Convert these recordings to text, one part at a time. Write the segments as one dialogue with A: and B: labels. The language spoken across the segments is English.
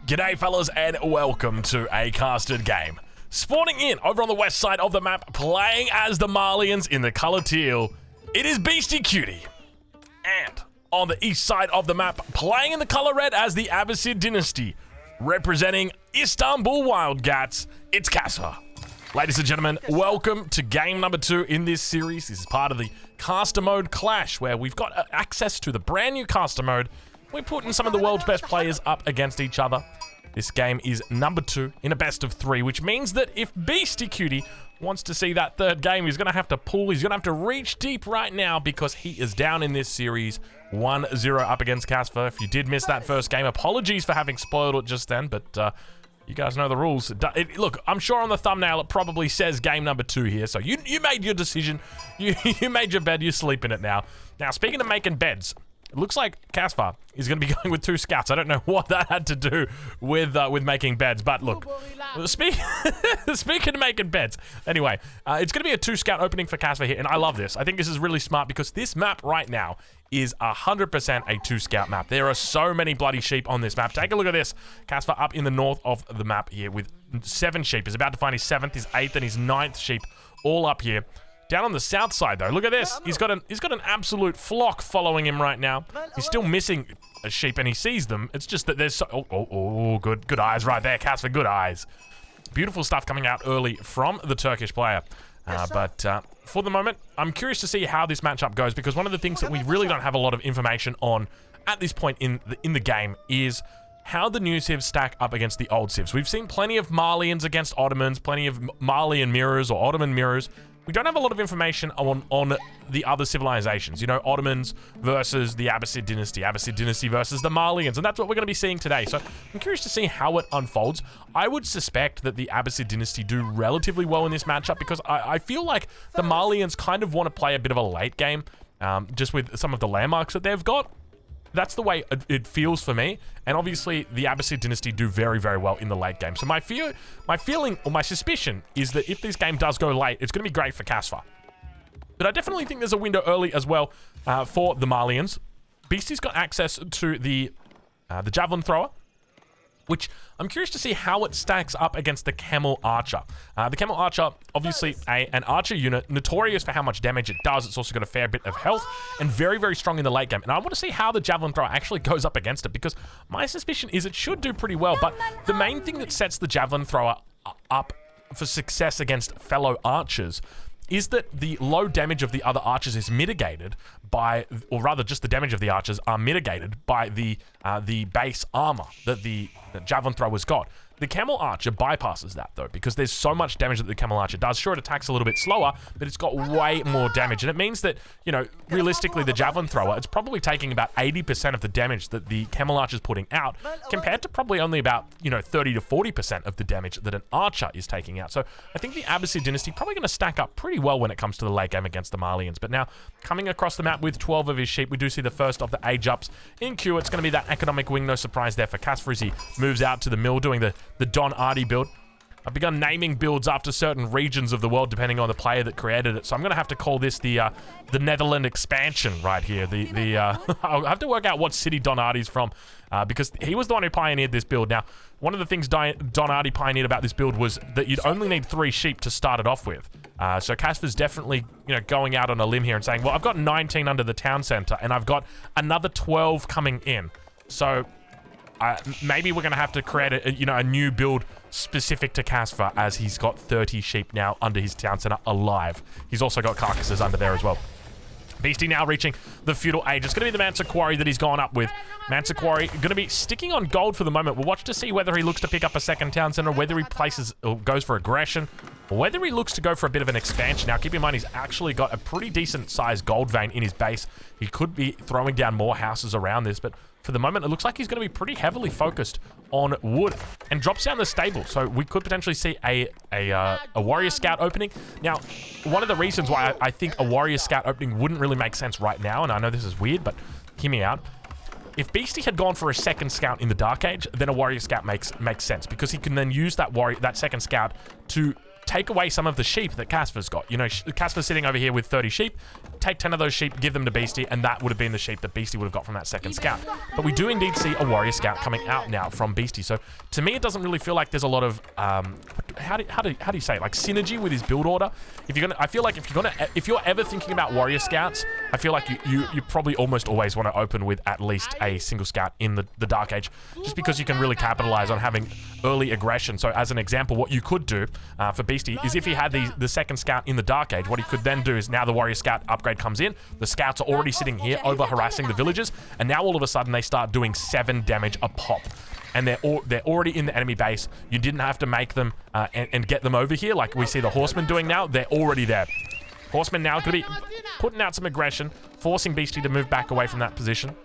A: G'day fellas and welcome to a casted game. Spawning in over on the west side of the map, playing as the Malians in the colour teal, it is Beastyqt. And on the east side of the map, playing in the colour red as the Abbasid dynasty, representing Istanbul Wildcats, it's Kasva. Ladies and gentlemen, welcome to game number 2 in this series. This is part of the caster mode clash, where we've got access to the brand new caster mode. We're putting some of the world's best players up against each other. This game is number 2 in a best of 3, which means that if Beastyqt wants to see that third game, he's going to have to pull. He's going to have to reach deep right now because he is down in this series 1-0 up against Kasva. If you did miss that first game, apologies for having spoiled it just then, but you guys know the rules. Look, I'm sure on the thumbnail it probably says game number 2 here, so you made your decision. You made your bed, you sleep in it now. Now, speaking of making beds, it looks like Kasva is going to be going with 2 scouts. I don't know what that had to do with making beds, but look, speaking of making beds, anyway, it's going to be a 2 scout opening for Kasva here, and I love this. I think this is really smart because this map right now is 100% a 2 scout map. There are so many bloody sheep on this map. Take a look at this. Kasva up in the north of the map here with 7 sheep. He's about to find his 7th, his 8th, and his 9th sheep all up here. Down on the south side, though, look at this. He's got an absolute flock following him right now. He's still missing a sheep, and he sees them. It's just that there's so... good eyes right there, Kasva, good eyes. Beautiful stuff coming out early from the Turkish player. But for the moment, I'm curious to see how this matchup goes, because one of the things that we really don't have a lot of information on at this point in the game is how the new civs stack up against the old civs. We've seen plenty of Malians against Ottomans, plenty of Malian mirrors or Ottoman mirrors. We don't have a lot of information on the other civilizations. You know, Ottomans versus the Abbasid dynasty versus the Malians, and that's what we're going to be seeing today. So I'm curious to see how it unfolds. I would suspect that the Abbasid dynasty do relatively well in this matchup because I feel like the Malians kind of want to play a bit of a late game, just with some of the landmarks that they've got. That's the way it feels for me, and obviously the Abbasid dynasty do very, very well in the late game. So my feeling, or my suspicion, is that if this game does go late, it's going to be great for Kasva. But I definitely think there's a window early as well for the Malians. Beastie's got access to the javelin thrower, which I'm curious to see how it stacks up against the Camel Archer. The Camel Archer, obviously an archer unit, notorious for how much damage it does. It's also got a fair bit of health and very, very strong in the late game. And I want to see how the Javelin Thrower actually goes up against it, because my suspicion is it should do pretty well. But the main thing that sets the Javelin Thrower up for success against fellow archers is that the low damage of the other archers is mitigated by, or rather just the damage of the archers are mitigated by the base armor that the Javelin Thrower's got. The Camel Archer bypasses that, though, because there's so much damage that the Camel Archer does. Sure, it attacks a little bit slower, but it's got way more damage, and it means that, you know, realistically, the Javelin Thrower, it's probably taking about 80% of the damage that the Camel Archer's putting out, compared to probably only about, you know, 30 to 40% of the damage that an Archer is taking out. So I think the Abbasid dynasty probably going to stack up pretty well when it comes to the late game against the Malians. But now, coming across the map with 12 of his sheep, we do see the first of the age ups in queue. It's going to be that economic wing, no surprise there for Kasva as he moves out to the mill, doing the Don Artie build. I've begun naming builds after certain regions of the world depending on the player that created it, so I'm going to have to call this the Netherland expansion right here. I'll have to work out what city Don Artie's from, because he was the one who pioneered this build. Now, one of the things Don Artie pioneered about this build was that you'd only need 3 sheep to start it off with. So Kasva's definitely, you know, going out on a limb here and saying, well, I've got 19 under the town center and I've got another 12 coming in. So maybe we're going to have to create a new build specific to Kasva, as he's got 30 sheep now under his town center alive. He's also got carcasses under there as well. Beastie now reaching the feudal age. It's going to be the Mansa Quarry that he's gone up with. Mansa Quarry going to be sticking on gold for the moment. We'll watch to see whether he looks to pick up a second town center, whether he places or goes for aggression, or whether he looks to go for a bit of an expansion. Now, keep in mind, he's actually got a pretty decent sized gold vein in his base. He could be throwing down more houses around this, but for the moment, it looks like he's going to be pretty heavily focused on wood and drops down the stable. So we could potentially see a warrior scout opening. Now, one of the reasons why I think a warrior scout opening wouldn't really make sense right now, and I know this is weird, but hear me out. If Beastie had gone for a second scout in the Dark Age, then a warrior scout makes sense, because he can then use that second scout to take away some of the sheep that Kasva's got. You know, Kasva's sitting over here with 30 sheep. Take 10 of those sheep, give them to Beastie, and that would have been the sheep that Beastie would have got from that second scout. But we do indeed see a warrior scout coming out now from Beastie. So to me, it doesn't really feel like there's a lot of how do you say it? Like synergy with his build order. I feel like if you're ever thinking about warrior scouts, I feel like you probably almost always want to open with at least a single scout in the Dark Age, just because you can really capitalize on having early aggression. So as an example, what you could do for Beastie is if he had the second scout in the Dark Age, what he could then do is now the warrior scout upgrade comes in, the scouts are already sitting here over harassing the villagers, and now all of a sudden they start doing 7 damage a pop. And they're already in the enemy base. You didn't have to make them and get them over here like we see the horsemen doing now. They're already there. Horsemen now going to be putting out some aggression, forcing Beastie to move back away from that position.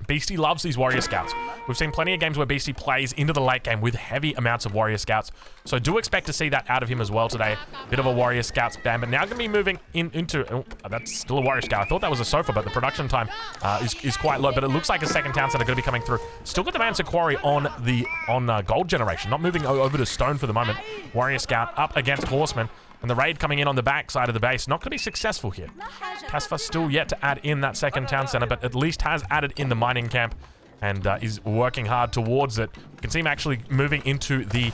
A: Beastie loves these warrior scouts. We've seen plenty of games where Beastie plays into the late game with heavy amounts of warrior scouts. So do expect to see that out of him as well today. Bit of a warrior scout spam, but now going to be moving into... Oh, that's still a warrior scout. I thought that was a sofa, but the production time is quite low. But it looks like a second town center going to be coming through. Still got the Mancer Quarry on gold generation. Not moving over to stone for the moment. Warrior scout up against horsemen. And the raid coming in on the back side of the base. Not going to be successful here. Kasva still yet to add in that second town center, but at least has added in the mining camp and is working hard towards it. You can see him actually moving into the...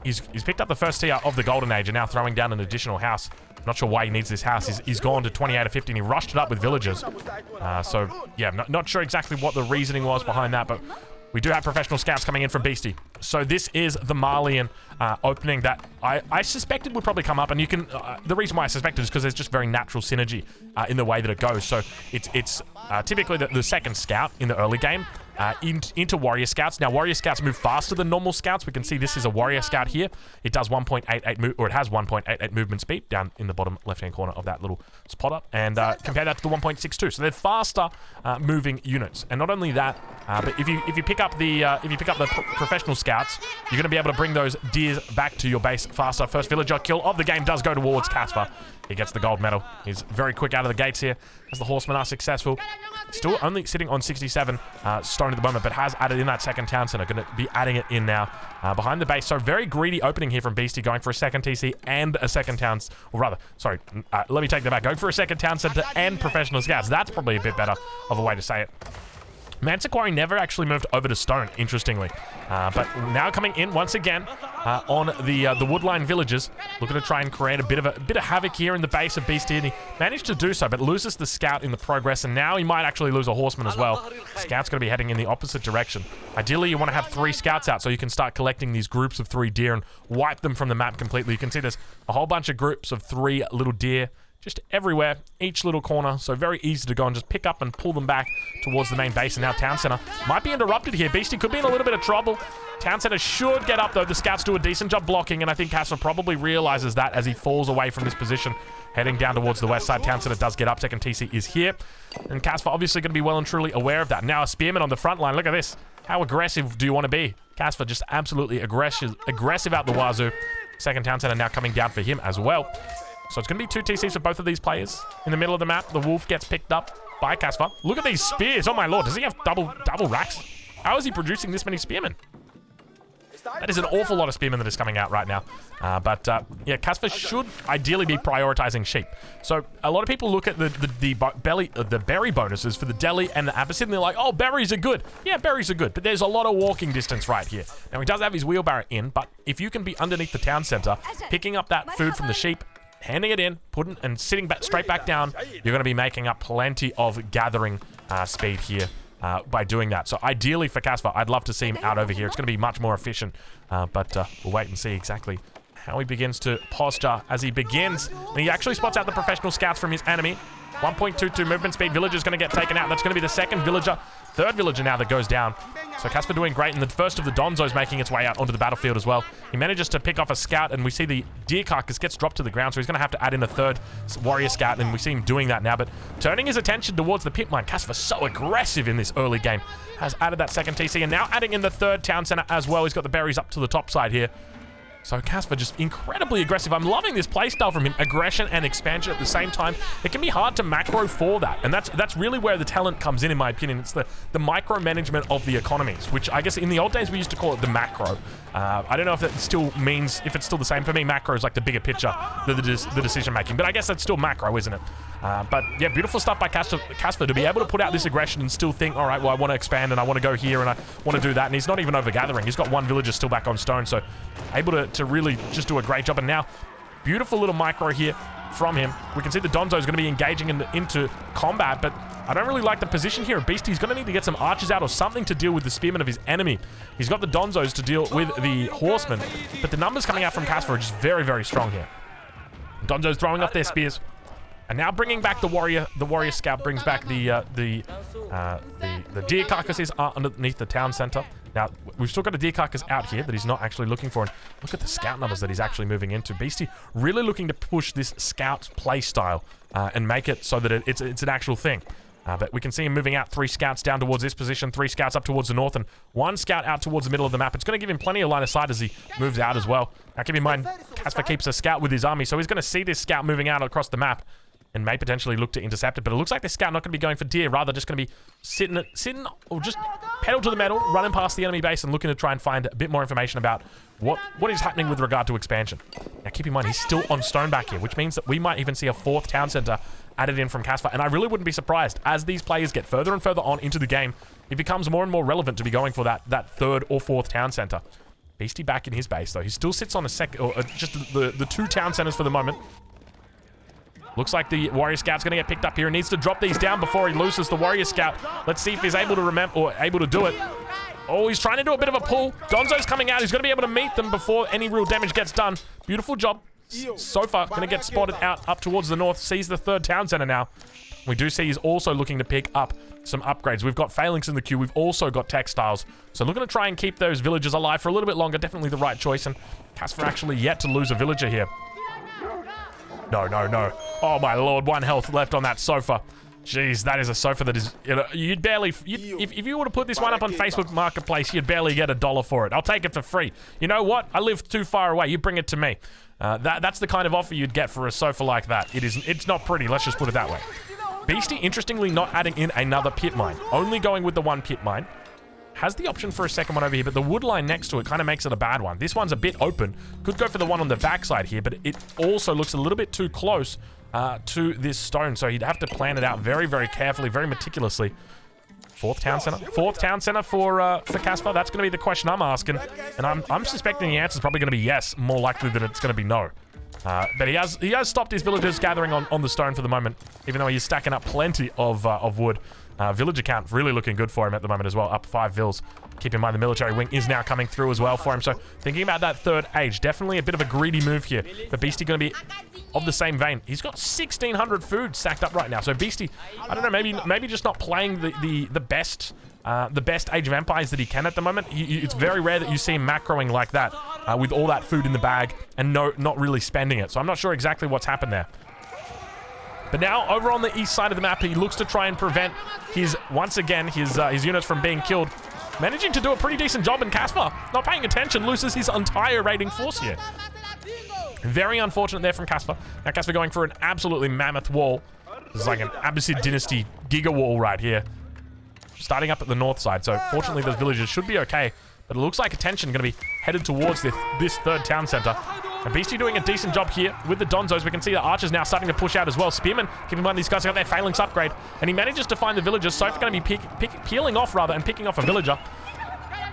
A: He's picked up the first tier of the Golden Age and now throwing down an additional house. Not sure why he needs this house. He's gone to 28 or 50 and he rushed it up with villagers. So, yeah, not sure exactly what the reasoning was behind that, but... We do have professional scouts coming in from Beastie. So this is the Malian opening that I suspected would probably come up. And you can... the reason why I suspected is because there's just very natural synergy in the way that it goes. So it's typically the second scout in the early game into warrior scouts. Now, warrior scouts move faster than normal scouts. We can see this is a warrior scout here. It does 1.88 move, or it has 1.88 movement speed down in the bottom left-hand corner of that little spot up. And compare that to the 1.62. So they're faster moving units. And not only that, but if you pick up the professional scouts, you're going to be able to bring those deers back to your base faster. First villager kill of the game does go towards Kasva. He gets the gold medal. He's very quick out of the gates here as the horsemen are successful. Still only sitting on 67 stone at the moment, but has added in that second town center. Going to be adding it in now behind the base. So very greedy opening here from Beastie, going for a second TC and a second town... Or rather, sorry, let me take that back. Going for a second town center and professional scouts. That's probably a bit better of a way to say it. Mancer Quarry never actually moved over to stone, interestingly. But now coming in once again on the woodline villages, looking to try and create a bit of havoc here in the base of Beastie, and he managed to do so, but loses the scout in the progress, and now he might actually lose a horseman as well. Scout's going to be heading in the opposite direction. Ideally, you want to have 3 scouts out so you can start collecting these groups of 3 deer and wipe them from the map completely. You can see there's a whole bunch of groups of 3 little deer just everywhere, each little corner, so very easy to go and just pick up and pull them back towards the main base. And now Town Center might be interrupted here. Beastie could be in a little bit of trouble. Town Center should get up, though. The scouts do a decent job blocking, and I think Kasva probably realizes that as he falls away from this position, heading down towards the west side. Town Center does get up. Second TC is here, and Kasva obviously going to be well and truly aware of that. Now a spearman on the front line. Look at this. How aggressive do you want to be? Kasva just absolutely aggressive out the wazoo. Second Town Center now coming down for him as well. So it's going to be 2 TCs for both of these players. In the middle of the map, the wolf gets picked up by Kasva. Look at these spears. Oh my lord, does he have double racks? How is he producing this many spearmen? That is an awful lot of spearmen that is coming out right now. Yeah, Kasva should ideally be prioritizing sheep. So a lot of people look at the berry bonuses for the deli and the Abbasid, and they're like, oh, berries are good. Yeah, berries are good, but there's a lot of walking distance right here. Now, he does have his wheelbarrow in, but if you can be underneath the town center, picking up that food from the sheep, handing it in, putting and sitting back straight back down, you're going to be making up plenty of gathering speed here by doing that. So ideally for Kasva, I'd love to see him out over here. It's going to be much more efficient, but we'll wait and see exactly how he begins to posture as he begins. And he actually spots out the professional scouts from his enemy. 1.22 movement speed. Villager's going to get taken out. That's going to be the second villager, third villager now that goes down. So Kasva doing great, and the first of the Donzos making its way out onto the battlefield as well. He manages to pick off a scout, and we see the deer carcass gets dropped to the ground, so he's going to have to add in a third warrior scout, and we see him doing that now, but turning his attention towards the pit mine. Kasva's so aggressive in this early game. Has added that second TC, and now adding in the third town center as well. He's got the berries up to the top side here. So Kasva just incredibly aggressive. I'm loving this playstyle from him. Aggression and expansion at the same time. It can be hard to macro for that. And that's really where the talent comes in my opinion. It's the micromanagement of the economies, which I guess in the old days we used to call it the macro. I don't know if that still means, if it's still the same. For me, macro is like the bigger picture, the decision making. But I guess that's still macro, isn't it? But yeah, beautiful stuff by Kasva to be able to put out this aggression and still think, all right, well, I want to expand and I want to go here and I want to do that. And he's not even over gathering. He's got one villager still back on stone. So able to really just do a great job. And now, beautiful little micro here from him. We can see the Donzo is going to be engaging into combat, but I don't really like the position here of Beastie. He's going to need to get some archers out or something to deal with the spearmen of his enemy. He's got the Donzos to deal with the horsemen, but the numbers coming out from Kasva are just very, very strong here. Donzo's throwing off their spears. And now bringing back the warrior scout brings back the deer carcasses are underneath the town center. Now, we've still got a deer carcass out here that he's not actually looking for. And look at the scout numbers that he's actually moving into. Beastie really looking to push this scout play style and make it so that it's an actual thing. But we can see him moving out 3 scouts down towards this position, 3 scouts up towards the north, and 1 scout out towards the middle of the map. It's going to give him plenty of line of sight as he moves out as well. Now, keep in mind, Kasva keeps a scout with his army, so he's going to see this scout moving out across the map and may potentially look to intercept it. But it looks like this scout not going to be going for deer, rather just going to be sitting or just pedal to the metal, running past the enemy base and looking to try and find a bit more information about what is happening with regard to expansion. Now, keep in mind, he's still on stone back here, which means that we might even see a 4th town center added in from Kasva. And I really wouldn't be surprised. As these players get further and further on into the game, it becomes more and more relevant to be going for that 3rd or 4th town center. Beastie back in his base, though. He still sits on just the 2 town centers for the moment. Looks like the Warrior Scout's going to get picked up here and needs to drop these down before he loses the Warrior Scout. Let's see if he's able to remember or able to do it. Oh, he's trying to do a bit of a pull. Donzo's coming out. He's going to be able to meet them before any real damage gets done. Beautiful job. So far, going to get spotted out up towards the north. Sees the 3rd town center now. We do see he's also looking to pick up some upgrades. We've got phalanx in the queue. We've also got textiles. So looking to try and keep those villagers alive for a little bit longer. Definitely the right choice. And Kasva actually yet to lose a villager here. No, no, no. Oh, my lord. 1 health left on that sofa. Jeez, that is a sofa that is... You'd barely... if you were to put this one up on Facebook Marketplace, you'd barely get $1 for it. I'll take it for free. You know what? I live too far away. You bring it to me. That's the kind of offer you'd get for a sofa like that. It's not pretty. Let's just put it that way. Beastie, interestingly, not adding in another pit mine. Only going with the 1 pit mine. Has the option for a second one over here, but the wood line next to it kind of makes it a bad one. This one's a bit open. Could go for the one on the backside here, but it also looks a little bit too close to this stone, so he'd have to plan it out very, very carefully, very meticulously. 4th town center? 4th town center for Kasva? That's going to be the question I'm asking, and I'm suspecting the answer is probably going to be yes, more likely than it's going to be no. But he has stopped his villagers gathering on the stone for the moment, even though he's stacking up plenty of wood. Villager count really looking good for him at the moment as well, up 5 vills. Keep in mind the military wing is now coming through as well for him, so thinking about that 3rd age, definitely a bit of a greedy move here. But Beastie going to be of the same vein. He's got 1,600 food stacked up right now, so Beastie, I don't know, maybe just not playing the best Age of Empires that he can at the moment. It's very rare that you see him macroing like that with all that food in the bag and not really spending it. So I'm not sure exactly what's happened there. But now, over on the east side of the map, he looks to try and prevent his units from being killed. Managing to do a pretty decent job, and Kasva, not paying attention, loses his entire raiding force here. Very unfortunate there from Kasva. Now Kasva going for an absolutely mammoth wall. This is like an Abbasid dynasty giga wall right here. Starting up at the north side, so fortunately those villagers should be okay. But it looks like attention going to be headed towards this 3rd town center. And Beastie doing a decent job here with the Donzos. We can see the archers now starting to push out as well. Spearmen, keep in mind these guys got their phalanx upgrade. And he manages to find the villagers. Sofa going to be peeling off rather and picking off a villager.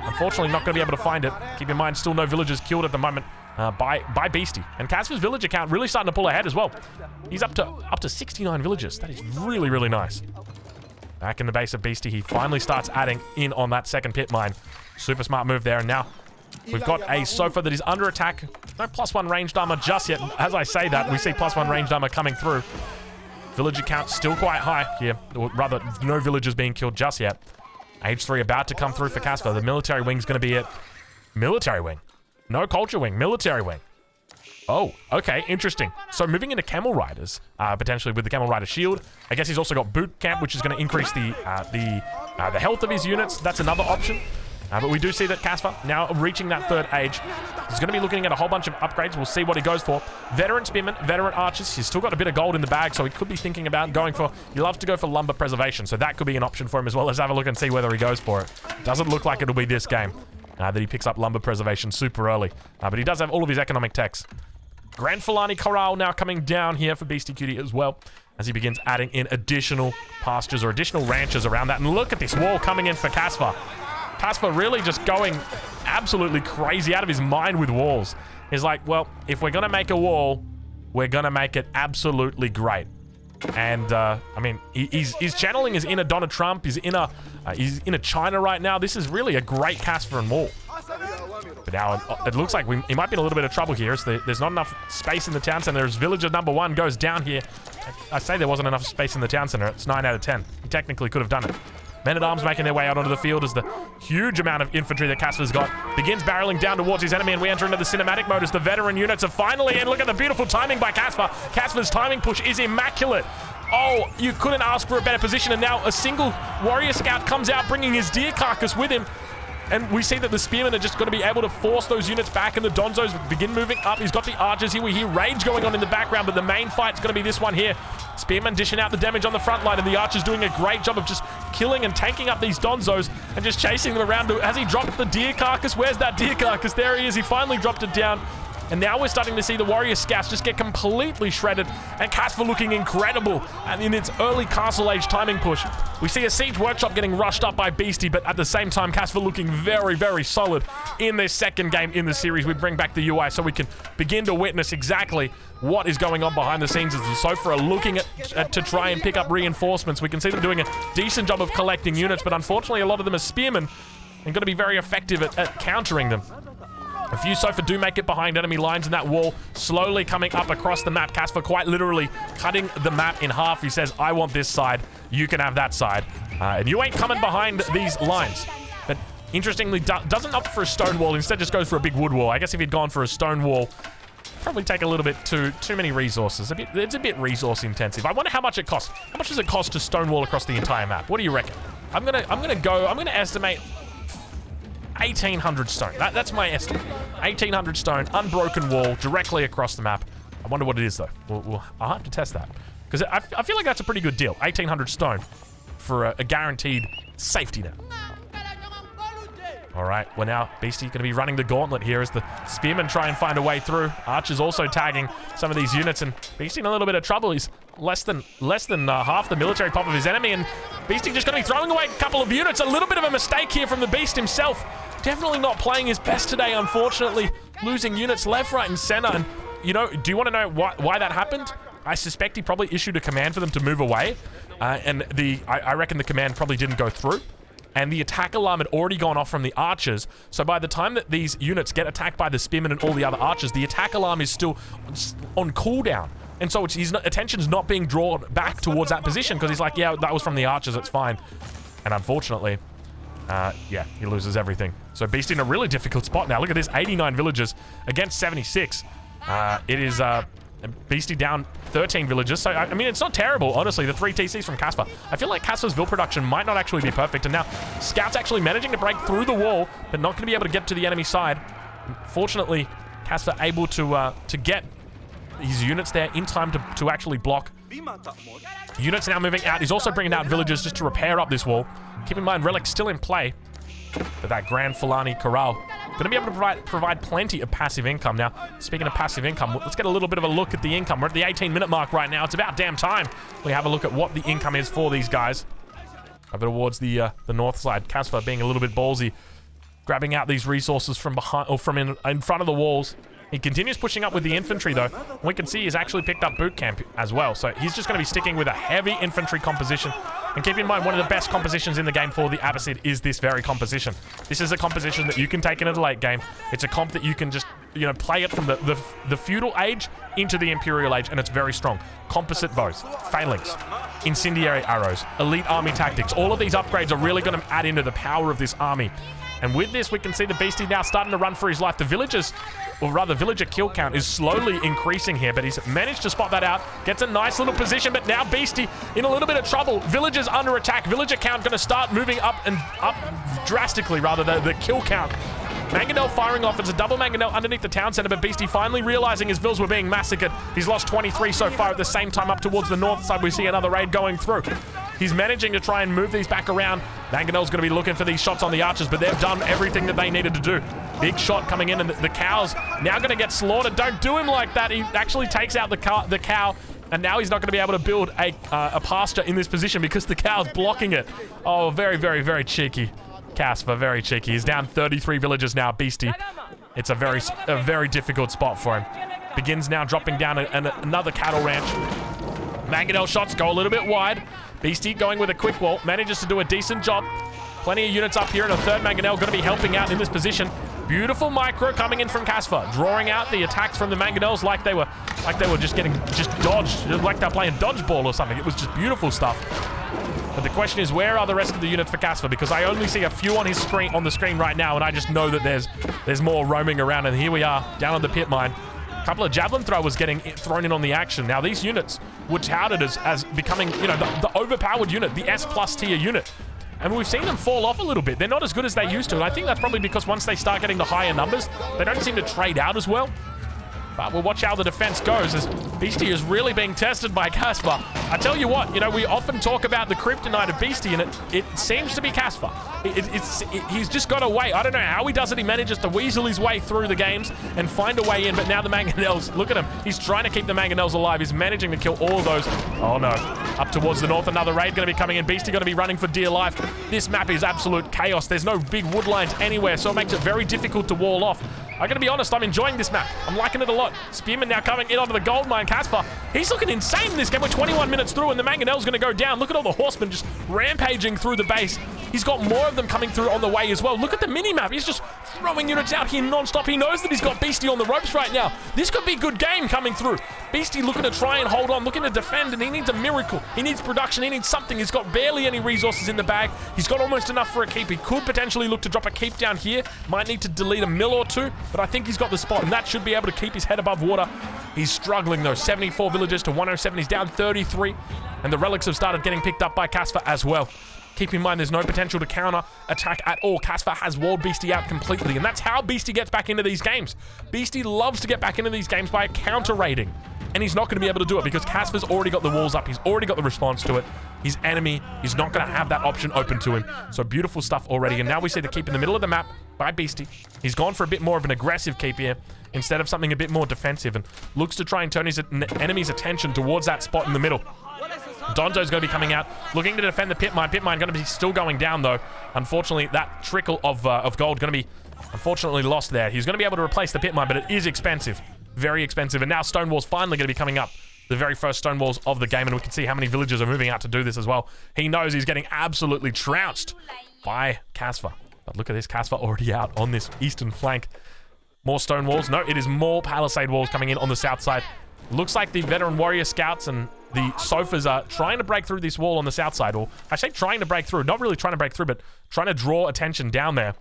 A: Unfortunately not going to be able to find it. Keep in mind still no villagers killed at the moment by Beastie. And Kasva's villager count really starting to pull ahead as well. He's up to 69 villagers. That is really, really nice. Back in the base of Beastie, he finally starts adding in on that 2nd pit mine. Super smart move there. And now we've got a sofa that is under attack. No +1 ranged armor just yet. As I say that, we see +1 ranged armor coming through. Villager count still quite high here. Or rather, no villagers being killed just yet. Age 3 about to come through for Kasva. The military wing's going to be it. Military wing. No culture wing. Military wing. Oh, okay, interesting. So moving into camel riders, potentially with the camel rider shield. I guess he's also got boot camp, which is going to increase the health of his units. That's another option. But we do see that Kasva, now reaching that third age, is going to be looking at a whole bunch of upgrades. We'll see what he goes for. Veteran Spearmen, Veteran Archers. He's still got a bit of gold in the bag, so he could be thinking about going for... He loves to go for Lumber Preservation, so that could be an option for him as well. Let's have a look and see whether he goes for it. Doesn't look like it'll be this game that he picks up Lumber Preservation super early. But he does have all of his economic techs. Grand Fulani Corral now coming down here for Beastyqt as well, as he begins adding in additional pastures or additional ranches around that. And look at this wall coming in for Kasva. Kasva really just going absolutely crazy out of his mind with walls. He's like, well, if we're going to make a wall, we're going to make it absolutely great. And, I mean, he's channeling his inner Donald Trump. He's in a China right now. This is really a great Kasva and wall. But now it looks like he might be in a little bit of trouble here. There's not enough space in the town center. As villager number 1 goes down here. I say there wasn't enough space in the town center. It's 9 out of 10. He technically could have done it. Men-at-Arms making their way out onto the field as the huge amount of infantry that Kasva's got begins barreling down towards his enemy, and we enter into the cinematic mode as the veteran units are finally in. Look at the beautiful timing by Kasva. Kasva's timing push is immaculate. Oh, you couldn't ask for a better position, and now a single warrior scout comes out bringing his deer carcass with him. And we see that the spearmen are just going to be able to force those units back, and the Donzos begin moving up. He's got the archers here. We hear rage going on in the background, but the main fight's going to be this one here. Spearmen dishing out the damage on the front line, and the archers doing a great job of just killing and tanking up these Donzos and just chasing them around. Has he dropped the deer carcass? Where's that deer carcass? There he is. He finally dropped it down. And now we're starting to see the warrior scouts just get completely shredded, and Kasva looking incredible and in its early castle age timing push. We see a siege workshop getting rushed up by Beastie, but at the same time Kasva looking very, very solid in this second game in the series. We bring back the UI so we can begin to witness exactly what is going on behind the scenes as the Sofa are looking at to try and pick up reinforcements. We can see them doing a decent job of collecting units, but unfortunately a lot of them are spearmen and going to be very effective at countering them. A few Sofa do make it behind enemy lines, and that wall slowly coming up across the map. Kasva quite literally cutting the map in half. He says, I want this side, you can have that side. And you ain't coming behind these lines. But interestingly, doesn't opt for a stone wall, instead just goes for a big wood wall. I guess if he'd gone for a stone wall, probably take a little bit too many resources. It's a bit resource intensive. I wonder how much it costs. How much does it cost to stone wall across the entire map? What do you reckon? I'm gonna estimate 1,800 stone. That's my estimate. 1,800 stone, unbroken wall, directly across the map. I wonder what it is, though. I'll have to test that. Because I feel like that's a pretty good deal. 1,800 stone for a guaranteed safety net. All right, well now, Beastie going to be running the gauntlet here as the spearmen try and find a way through. Archers also tagging some of these units, and Beastie in a little bit of trouble. He's less than half the military pop of his enemy, and Beastie just going to be throwing away a couple of units. A little bit of a mistake here from the Beast himself. Definitely not playing his best today, unfortunately. Losing units left, right, and center. And, you know, do you want to know why that happened? I suspect he probably issued a command for them to move away. And I reckon the command probably didn't go through. And the attack alarm had already gone off from the archers. So by the time that these units get attacked by the spearmen and all the other archers, the attack alarm is still on cooldown. And so his attention's not being drawn back towards that position because he's like, yeah, that was from the archers, it's fine. And unfortunately, yeah, he loses everything. So Beastie in a really difficult spot now. Look at this, 89 villagers against 76. It is Beastie down 13 villagers. So, I mean, it's not terrible, honestly. The 3 TCs from Kasva. I feel like Kasva's Vil production might not actually be perfect. And now Scout's actually managing to break through the wall, but not going to be able to get to the enemy side. Fortunately, Kasva able to get his units there in time to actually block. Units now moving out. He's also bringing out villagers just to repair up this wall. Keep in mind, Relic's still in play. But that Grand Fulani Corral going to be able to provide plenty of passive income. Now, speaking of passive income, let's get a little bit of a look at the income. We're at the 18-minute mark right now. It's about damn time we have a look at what the income is for these guys. Over towards the north side. Kasva being a little bit ballsy, grabbing out these resources from behind or from in front of the walls. He continues pushing up with the infantry, though. We can see he's actually picked up boot camp as well. So he's just going to be sticking with a heavy infantry composition. And keep in mind, one of the best compositions in the game for the Abbasid is this very composition. This is a composition that you can take into the late game. It's a comp that you can just, you know, play it from the feudal age into the Imperial age, and it's very strong. Composite bows, phalanx, incendiary arrows, elite army tactics. All of these upgrades are really going to add into the power of this army. And with this, we can see the Beastie now starting to run for his life. The villagers, or rather villager kill count is slowly increasing here, but he's managed to spot that out. Gets a nice little position, but now Beastie in a little bit of trouble. Villagers under attack. Villager count going to start moving up drastically, rather, the kill count. Mangonel firing off. It's a double Mangonel underneath the town center, but Beastie finally realizing his vills were being massacred. He's lost 23 so far. At the same time, up towards the north side, we see another raid going through. He's managing to try and move these back around. Mangonel's going to be looking for these shots on the archers, but they've done everything that they needed to do. Big shot coming in, and the cows now going to get slaughtered. Don't do him like that. He actually takes out the cow, and now he's not going to be able to build a pasture in this position because the cow's blocking it. Oh, very, very, very cheeky. Kasva, very cheeky. He's down 33 villagers now, Beastie. It's a very difficult spot for him. Begins now dropping down another cattle ranch. Mangonel shots go a little bit wide. Beastie going with a quick wall, manages to do a decent job. Plenty of units up here, and a third Mangonel going to be helping out in this position. Beautiful micro coming in from Kasva, drawing out the attacks from the Mangonels like they were just dodged, like they're playing dodgeball or something. It was just beautiful stuff. But the question is, where are the rest of the units for Kasva? Because I only see a few on his screen, on the screen right now, and I just know that there's more roaming around. And here we are, down on the pit mine. A couple of javelin throwers getting thrown in on the action. Now these units were touted as becoming, you know, the overpowered unit, the S+ tier unit. And we've seen them fall off a little bit. They're not as good as they used to. And I think that's probably because once they start getting the higher numbers, they don't seem to trade out as well. But we'll watch how the defense goes as Beastie is really being tested by Kasva. I tell you what, you know, we often talk about the kryptonite of Beastie, and it seems to be Kasva. He's just got a way. I don't know how he does it. He manages to weasel his way through the games and find a way in. But now the Mangonels, look at him. He's trying to keep the Mangonels alive. He's managing to kill all of those. Oh no. Up towards the north, another raid going to be coming in. Beastie going to be running for dear life. This map is absolute chaos. There's no big wood lines anywhere, so it makes it very difficult to wall off. I'm going to be honest, I'm enjoying this map. I'm liking it a lot. Spearman now coming in onto the gold mine. Kasva, he's looking insane in this game. We're 21 minutes through, and the Mangonel's going to go down. Look at all the horsemen just rampaging through the base. He's got more of them coming through on the way as well. Look at the mini-map. He's just throwing units out here non-stop. He knows that he's got Beastie on the ropes right now. This could be a good game coming through. Beastie looking to try and hold on, looking to defend, and he needs a miracle. He needs production. He needs something. He's got barely any resources in the bag. He's got almost enough for a keep. He could potentially look to drop a keep down here. Might need to delete a mill or two, but I think he's got the spot, and that should be able to keep his head above water. He's struggling, though. 74 villagers to 107. He's down 33, and the relics have started getting picked up by Kasva as well. Keep in mind, there's no potential to counter-attack at all. Kasva has walled Beastie out completely, and that's how Beastie gets back into these games. Beastie loves to get back into these games by counter-raiding, and he's not going to be able to do it because Kasva's already got the walls up. He's already got the response to it. His enemy is not going to have that option open to him. So beautiful stuff already, and now we see the keep in the middle of the map by Beastie. He's gone for a bit more of an aggressive keep here instead of something a bit more defensive, and looks to try and turn his enemy's attention towards that spot in the middle. Donzo's going to be coming out, looking to defend the pit mine. Pit mine going to be still going down, though. Unfortunately, that trickle of gold going to be, unfortunately, lost there. He's going to be able to replace the pit mine, but it is expensive. Very expensive. And now stone walls finally going to be coming up. The very first stone walls of the game, and we can see how many villagers are moving out to do this as well. He knows he's getting absolutely trounced by Kasva. But look at this, Kasva already out on this eastern flank. More stone walls. No, it is more palisade walls coming in on the south side. Looks like the veteran warrior scouts and the sofas are trying to break through this wall on the south side. Or I say trying to break through. Not really trying to break through, but trying to draw attention down there.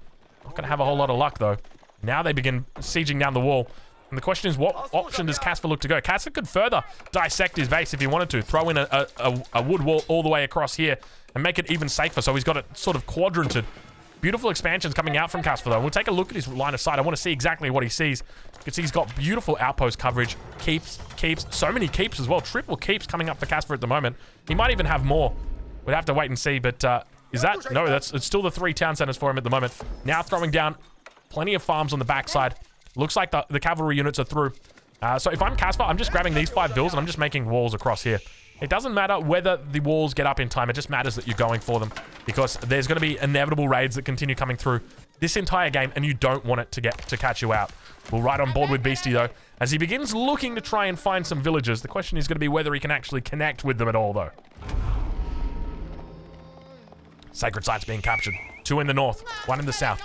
A: Not going to have a whole lot of luck, though. Now they begin sieging down the wall. And the question is, what option does Kasva look to go? Kasva could further dissect his base if he wanted to. Throw in a wood wall all the way across here and make it even safer. So he's got it sort of quadranted. Beautiful expansions coming out from Kasva, though. We'll take a look at his line of sight. I want to see exactly what he sees. You can see he's got beautiful outpost coverage. Keeps. So many keeps as well. Triple keeps coming up for Kasva at the moment. He might even have more. We'd have to wait and see, but is that... No, it's still the 3 town centers for him at the moment. Now throwing down plenty of farms on the backside. Looks like the cavalry units are through. So if I'm Kasva, I'm just grabbing these 5 bills and I'm just making walls across here. It doesn't matter whether the walls get up in time. It just matters that you're going for them, because there's going to be inevitable raids that continue coming through this entire game, and you don't want it to catch you out. We'll ride on board with Beastie, though, as he begins looking to try and find some villagers. The question is going to be whether he can actually connect with them at all, though. Sacred sites being captured. 2 in the north, 1 in the south.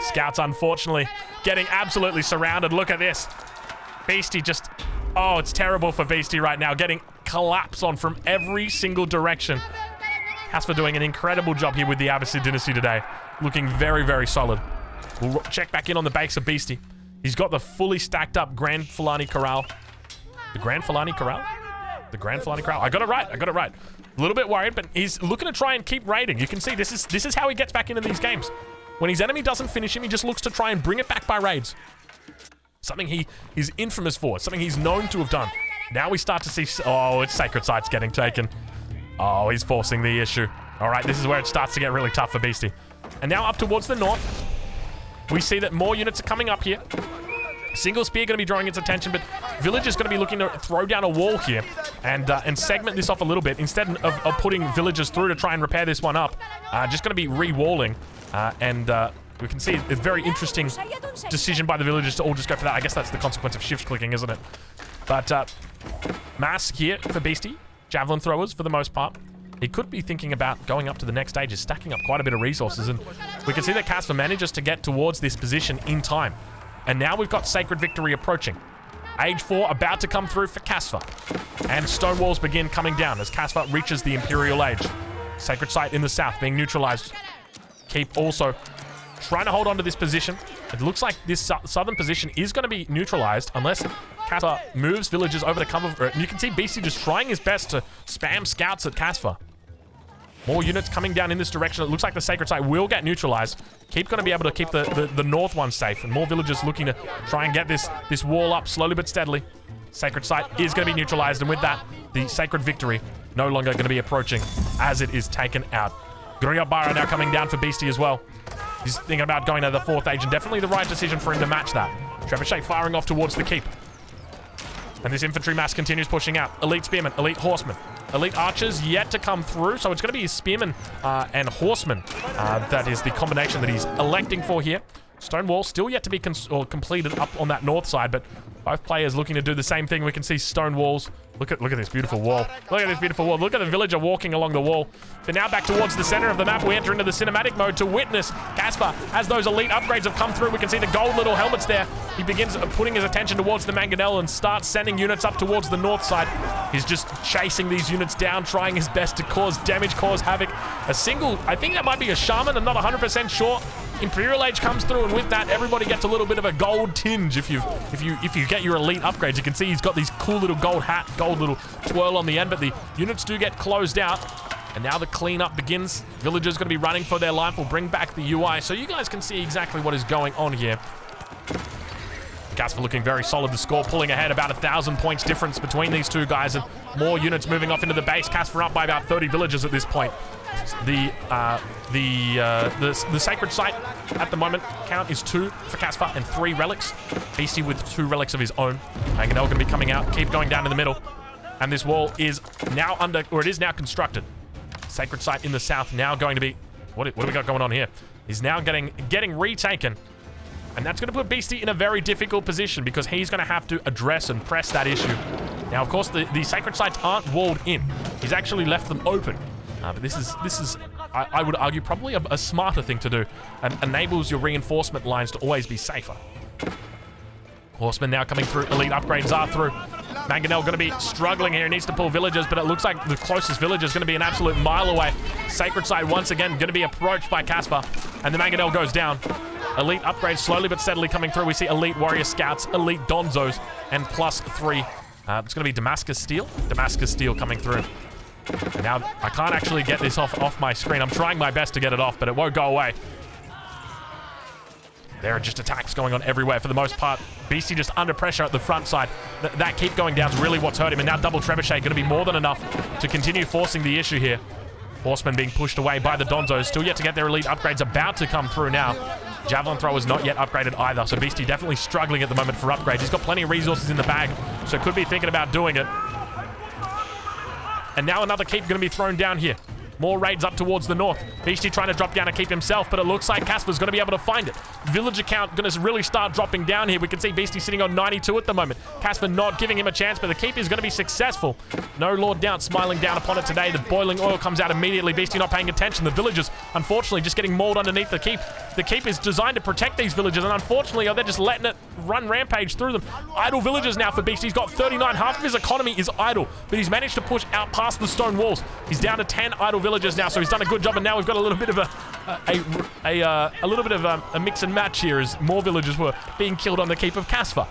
A: Scouts, unfortunately, getting absolutely surrounded. Look at this. Beastie just... Oh, it's terrible for Beastie right now. Getting collapsed on from every single direction. Kasva doing an incredible job here with the Abbasid dynasty today. looking very, very solid. We'll check back in on the base of Beastie. He's got the fully stacked up Grand Fulani Corral. The Grand Fulani Corral? The Grand Fulani Corral. I got it right. I got it right. A little bit worried, but he's looking to try and keep raiding. You can see this is how he gets back into these games. When his enemy doesn't finish him, he just looks to try and bring it back by raids. Something he is infamous for. Something he's known to have done. Now we start to see... Oh, it's Sacred Site's getting taken. Oh, he's forcing the issue. All right, this is where it starts to get really tough for Beastie. And now up towards the north, we see that more units are coming up here. Single Spear going to be drawing its attention, but Village is going to be looking to throw down a wall here and segment this off a little bit. Instead of putting villagers through to try and repair this one up, just going to be re-walling. We can see a very interesting decision by the villagers to all just go for that. I guess that's the consequence of shift clicking, isn't it? But mass here for Beastie. Javelin throwers for the most part. He could be thinking about going up to the next stage, is stacking up quite a bit of resources. And we can see that Kasva manages to get towards this position in time. And now we've got Sacred Victory approaching. Age 4 about to come through for Kasva. And stone walls begin coming down as Kasva reaches the Imperial Age. Sacred Site in the south being neutralized. Keep also trying to hold on to this position. It looks like this southern position is going to be neutralized unless Kasva moves villagers over to cover. You can see Beastie just trying his best to spam scouts at Kasva. More units coming down in this direction. It looks like the Sacred Site will get neutralized. Keep going to be able to keep the north one safe. And more villagers looking to try and get this wall up slowly but steadily. Sacred Site is going to be neutralized. And with that, the Sacred Victory no longer going to be approaching as it is taken out. Griabara now coming down for Beastie as well. He's thinking about going to the 4th age, and definitely the right decision for him to match that. Trebuchet firing off towards the keep. And this infantry mass continues pushing out. Elite Spearmen, Elite Horsemen. Elite Archers yet to come through, so it's going to be Spearmen and Horsemen. That is the combination that he's electing for here. Stone wall still yet to be completed up on that north side, but both players looking to do the same thing. We can see stone walls. Look at this beautiful wall. Look at this beautiful wall. Look at the villager walking along the wall. But now back towards the center of the map, we enter into the cinematic mode to witness Kasva. As those elite upgrades have come through, we can see the gold little helmets there. He begins putting his attention towards the Mangonel and starts sending units up towards the north side. He's just chasing these units down, trying his best to cause damage, cause havoc. A single, I think that might be a shaman. I'm not 100% sure. Imperial Age comes through, and with that, everybody gets a little bit of a gold tinge. If you get your elite upgrades, you can see he's got these cool little gold hat, gold little twirl on the end, but the units do get closed out. And now the cleanup begins. Villagers going to be running for their life. We'll bring back the UI so you guys can see exactly what is going on here. Kasva looking very solid. The score pulling ahead, about 1,000 points difference between these two guys, and more units moving off into the base. Kasva up by about 30 villagers at this point. The Sacred Site at the moment count is 2 for Kasva and 3 relics. Beastie with 2 relics of his own. Mangonel going to be coming out, keep going down in the middle. And this wall is now it is now constructed. Sacred Site in the south now going to be, what do we got going on here? He's now getting retaken. And that's going to put Beastie in a very difficult position because he's going to have to address and press that issue. Now, of course, the Sacred Sites aren't walled in. He's actually left them open. But this is I would argue, probably a smarter thing to do, and enables your reinforcement lines to always be safer. Horsemen now coming through. Elite upgrades are through. Mangonel going to be struggling here. He needs to pull villagers, but it looks like the closest villager is going to be an absolute mile away. Sacred Site once again going to be approached by Kasva, and the Mangonel goes down. Elite upgrades slowly but steadily coming through. We see Elite Warrior Scouts, Elite Donzos, and +3. It's going to be Damascus Steel. Damascus Steel coming through. And now I can't actually get this off my screen. I'm trying my best to get it off, but it won't go away. There are just attacks going on everywhere for the most part. Beastie just under pressure at the front side. That keep going down is really what's hurt him. And now double trebuchet going to be more than enough to continue forcing the issue here. Horsemen being pushed away by the Donzos. Still yet to get their elite upgrades, about to come through now. Javelin thrower's not yet upgraded either, so Beastie definitely struggling at the moment for upgrades. He's got plenty of resources in the bag, so could be thinking about doing it. And now another keep going to be thrown down here. More raids up towards the north. Beastie trying to drop down a keep himself, but it looks like Kasva's going to be able to find it. Villager count going to really start dropping down here. We can see Beastie sitting on 92 at the moment. Kasva not giving him a chance, but the keep is going to be successful. No Lord Doubt smiling down upon it today. The boiling oil comes out immediately. Beastie not paying attention. The villagers, unfortunately, just getting mauled underneath the keep. The keep is designed to protect these villagers, and unfortunately, they're just letting it run rampage through them. Idle villagers now for Beastie. He's got 39. Half of his economy is idle, but he's managed to push out past the stone walls. He's down to 10 idle villagers now, so he's done a good job, and now we've got a little bit of a mix and match here as more villagers were being killed on the keep of Kasva.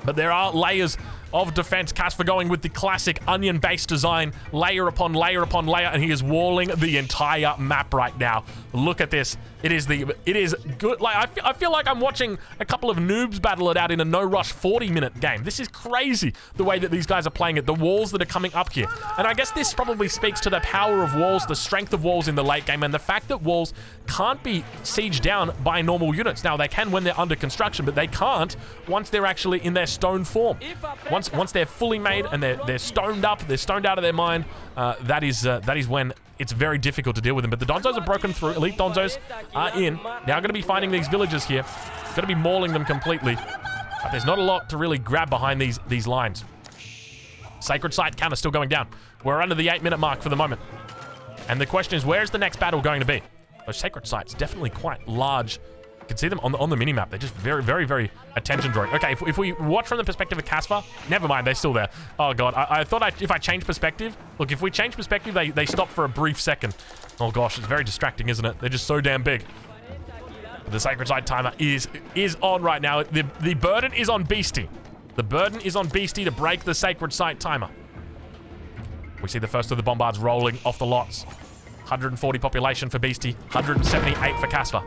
A: But there are layers of defense. Kasva going with the classic onion-based design, layer upon layer upon layer, and he is walling the entire map right now. Look at this. It is good. Like I feel like I'm watching a couple of noobs battle it out in a no-rush 40-minute game. This is crazy the way that these guys are playing it. The walls that are coming up here, and I guess this probably speaks to the power of walls, the strength of walls in the late game, and the fact that walls can't be sieged down by normal units. Now they can when they're under construction, but they can't once they're actually in their stone form. Once they're fully made and they're stoned up, they're stoned out of their mind, that is when it's very difficult to deal with them. But the Donzos are broken through. Elite Donzos are in. Now going to be finding these villagers here. Going to be mauling them completely. But there's not a lot to really grab behind these lines. Sacred Site counter still going down. We're under the 8-minute mark for the moment. And the question is, where's the next battle going to be? Those Sacred Sites, definitely quite large. You can see them on the mini-map. They're just very, very, very attention-drawing. Okay, if we watch from the perspective of Kasva, never mind, they're still there. Oh, God. I thought if I change perspective... Look, if we change perspective, they stop for a brief second. Oh, gosh, it's very distracting, isn't it? They're just so damn big. But the Sacred Site timer is on right now. The burden is on Beastie. The burden is on Beastie to break the Sacred Site timer. We see the first of the bombards rolling off the lots. 140 population for Beastie, 178 for Kasva.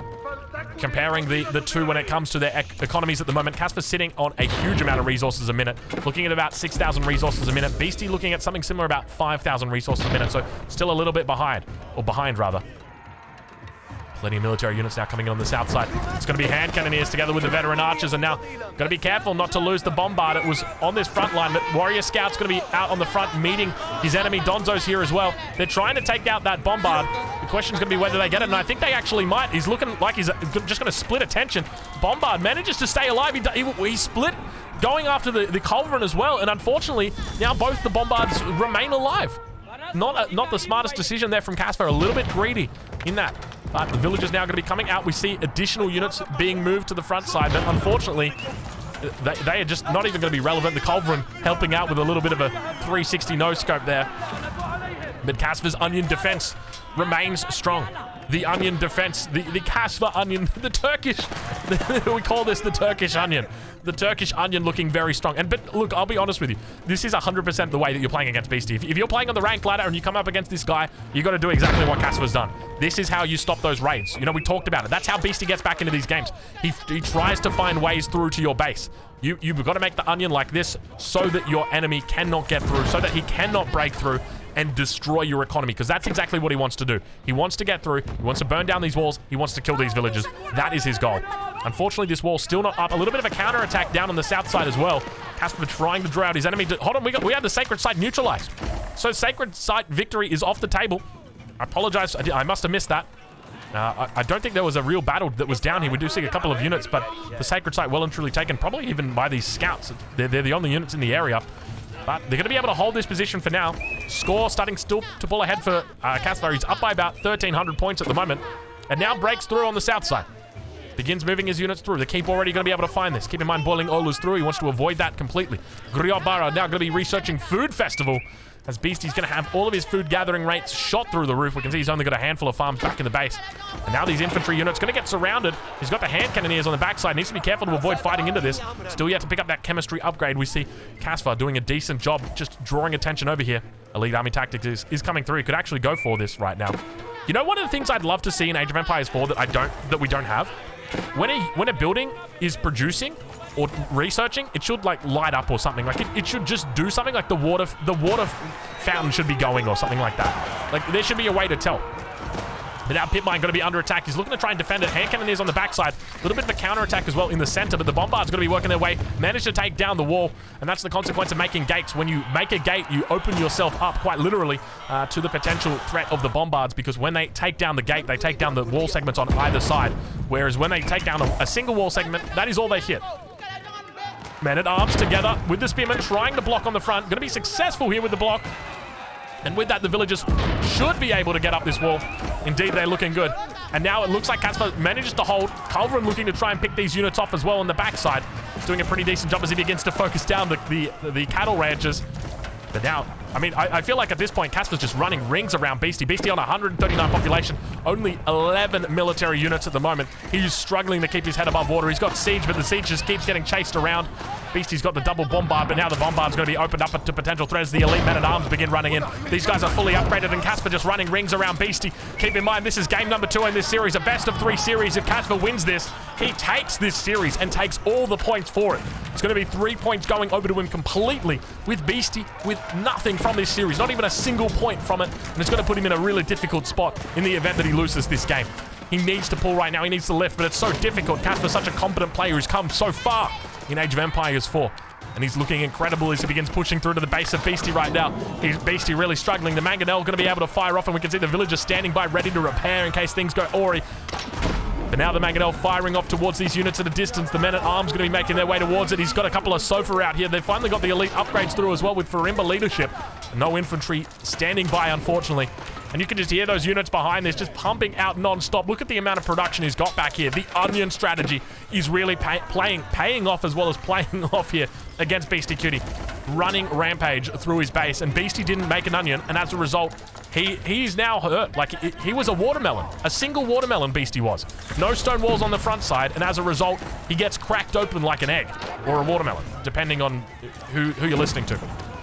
A: Comparing the two when it comes to their economies at the moment, Kasva's sitting on a huge amount of resources a minute, looking at about 6,000 resources a minute. Beastie looking at something similar, about 5,000 resources a minute, so still a little bit behind, rather. Plenty of military units now coming in on the south side. It's going to be hand cannoneers together with the veteran archers, and now got to be careful not to lose the bombard. It was on this front line, but Warrior Scout's going to be out on the front meeting his enemy. Donzo's here as well. They're trying to take out that bombard. The question's going to be whether they get it, and I think they actually might. He's looking like he's just going to split attention. Bombard manages to stay alive. He split going after the culverin as well, and unfortunately, now both the bombards remain alive. Not the smartest decision there from Kasva. A little bit greedy in that. But the villagers now going to be coming out. We see additional units being moved to the front side, but unfortunately, they are just not even going to be relevant. The culverin helping out with a little bit of a 360 no-scope there. But Kasva's onion defense remains strong. The onion defense, the Kasva onion, the Turkish, we call this the Turkish onion. The Turkish onion looking very strong. But look, I'll be honest with you. This is 100% the way that you're playing against Beastie. If you're playing on the ranked ladder and you come up against this guy, you got to do exactly what Kasva's done. This is how you stop those raids. You know, we talked about it. That's how Beastie gets back into these games. He tries to find ways through to your base. You've got to make the onion like this so that your enemy cannot get through, so that he cannot break through and destroy your economy, because that's exactly what he wants to do. He wants to get through, he wants to burn down these walls, he wants to kill these villagers. That is his goal. Unfortunately, this wall's still not up. A little bit of a counter-attack down on the south side as well. Kasva trying to draw out his enemy. Hold on, we had the Sacred Site neutralized. So Sacred Site victory is off the table. I apologize, I must have missed that. I don't think there was a real battle that was down here. We do see a couple of units, but the Sacred Site well and truly taken, probably even by these scouts. They're the only units in the area. But they're going to be able to hold this position for now. Score starting still to pull ahead for Kasva. He's up by about 1,300 points at the moment. And now breaks through on the south side. Begins moving his units through. The keep already going to be able to find this. Keep in mind, Boiling Olu's through. He wants to avoid that completely. Griobara now going to be researching Food Festival, as Beastie's going to have all of his food gathering rates shot through the roof. We can see he's only got a handful of farms back in the base. And now these infantry units going to get surrounded. He's got the hand cannoneers on the backside. Needs to be careful to avoid fighting into this. Still yet to pick up that chemistry upgrade. We see Kasva doing a decent job just drawing attention over here. Elite Army Tactics is coming through. He could actually go for this right now. You know, one of the things I'd love to see in Age of Empires 4 that we don't have? When a building is producing or researching, it should like light up or something. Like it should just do something, like the water fountain should be going or something like that. Like there should be a way to tell. But now Pitmine going to be under attack. He's looking to try and defend it. Hand cannoneers on the backside. A little bit of a counter-attack as well in the center, but the bombard's going to be working their way. Manage to take down the wall, and that's the consequence of making gates. When you make a gate, you open yourself up, quite literally, to the potential threat of the bombards, because when they take down the gate, they take down the wall segments on either side. Whereas when they take down a single wall segment, that is all they hit. Men-at-arms together with the spearmen trying to block on the front. Going to be successful here with the block. And with that, the villagers should be able to get up this wall. Indeed, they're looking good. And now it looks like Kasva manages to hold. Culverin looking to try and pick these units off as well on the backside. He's doing a pretty decent job as he begins to focus down the cattle ranchers. But now, I mean, I feel like at this point, Kasva's just running rings around Beastie. Beastie on 139 population, only 11 military units at the moment. He's struggling to keep his head above water. He's got siege, but the siege just keeps getting chased around. Beastie's got the double bombard, but now the bombard's going to be opened up to potential threats. The elite men-at-arms begin running in. These guys are fully upgraded, and Kasva just running rings around Beastie. Keep in mind, this is game number 2 in this series, a best-of-3 series. If Kasva wins this, he takes this series and takes all the points for it. It's going to be 3 points going over to him completely, with Beastie with nothing from this series, not even a single point from it, and it's going to put him in a really difficult spot in the event that he loses this game. He needs to pull right now, he needs to lift, but it's so difficult. Kasva's such a competent player who's come so far in Age of Empires 4. And he's looking incredible as he begins pushing through to the base of Beastie right now. Beastie really struggling. The Mangonel going to be able to fire off, and we can see the villagers standing by ready to repair in case things go awry. But now the Mangonel firing off towards these units at a distance. The men-at-arms going to be making their way towards it. He's got a couple of Sofa out here. They've finally got the elite upgrades through as well with Farimba leadership. No infantry standing by, unfortunately. And you can just hear those units behind this just pumping out non-stop. Look at the amount of production he's got back here. The onion strategy is really paying off as well as playing off here against Beastyqt. Running rampage through his base, and Beastie didn't make an onion, and as a result, he's now hurt. Like, he was a watermelon. A single watermelon Beastie was. No stone walls on the front side, and as a result, he gets cracked open like an egg or a watermelon, depending on who you're listening to.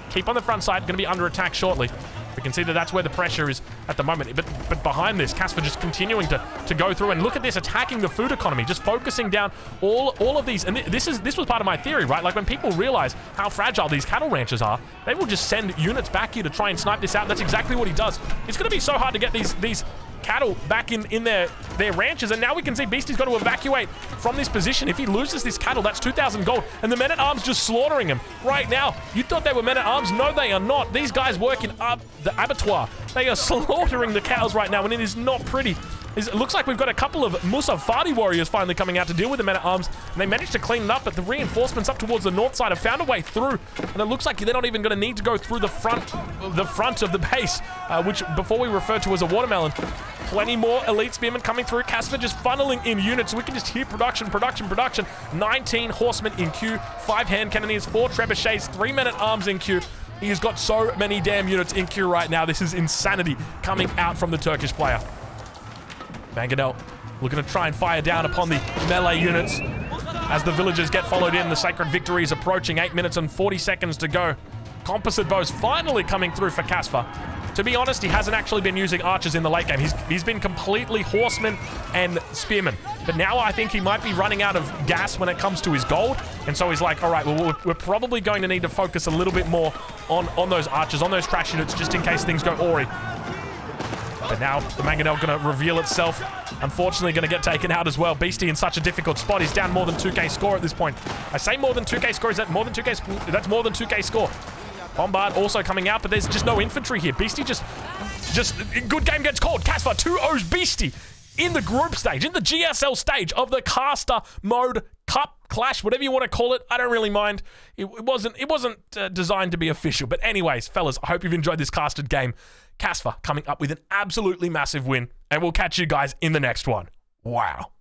A: Keep on the front side, going to be under attack shortly. We can see that that's where the pressure is at the moment. But behind this, Kasva just continuing to go through, and look at this, attacking the food economy, just focusing down all of these. And this was part of my theory, right? Like, when people realize how fragile these cattle ranches are, they will just send units back here to try and snipe this out. That's exactly what he does. It's going to be so hard to get these cattle back in their ranches, and now we can see Beastie's got to evacuate from this position. If he loses this cattle, that's 2,000 gold, and the men-at-arms just slaughtering him right now. You thought they were men-at-arms? No, they are not. These guys working up the abattoir. They are slaughtering the cows right now, and it is not pretty. It looks like we've got a couple of Musafadi warriors finally coming out to deal with the men-at-arms, and they managed to clean it up, but the reinforcements up towards the north side have found a way through, and it looks like they're not even going to need to go through the front of the base, which before we referred to as a watermelon. Plenty more elite spearmen coming through. Kasva just funneling in units, so we can just hear production. 19 horsemen in queue, 5 hand cannoneers, 4 trebuchets, 3 men-at-arms in queue. He has got so many damn units in queue right now. This is insanity coming out from the Turkish player. Mangonel looking to try and fire down upon the melee units as the villagers get followed in. The Sacred Victory is approaching. 8 minutes and 40 seconds to go. Composite bows finally coming through for Kasva. To be honest, he hasn't actually been using archers in the late game. He's been completely horsemen and spearmen. But now I think he might be running out of gas when it comes to his gold. And so he's like, all right, well, we're probably going to need to focus a little bit more on those archers, on those crash units, just in case things go awry. But now the Mangonel going to reveal itself. Unfortunately, going to get taken out as well. Beastie in such a difficult spot. He's down more than 2k score at this point. I say more than 2k score. Is that more than 2k? That's more than 2k score. Bombard also coming out, but there's just no infantry here. Beastie just good game gets called. Kasva 2-0s Beastie in the group stage, in the GSL stage of the caster mode cup clash, whatever you want to call it. I don't really mind. It wasn't designed to be official. But anyways, fellas, I hope you've enjoyed this casted game. Kasva coming up with an absolutely massive win, and we'll catch you guys in the next one. Wow.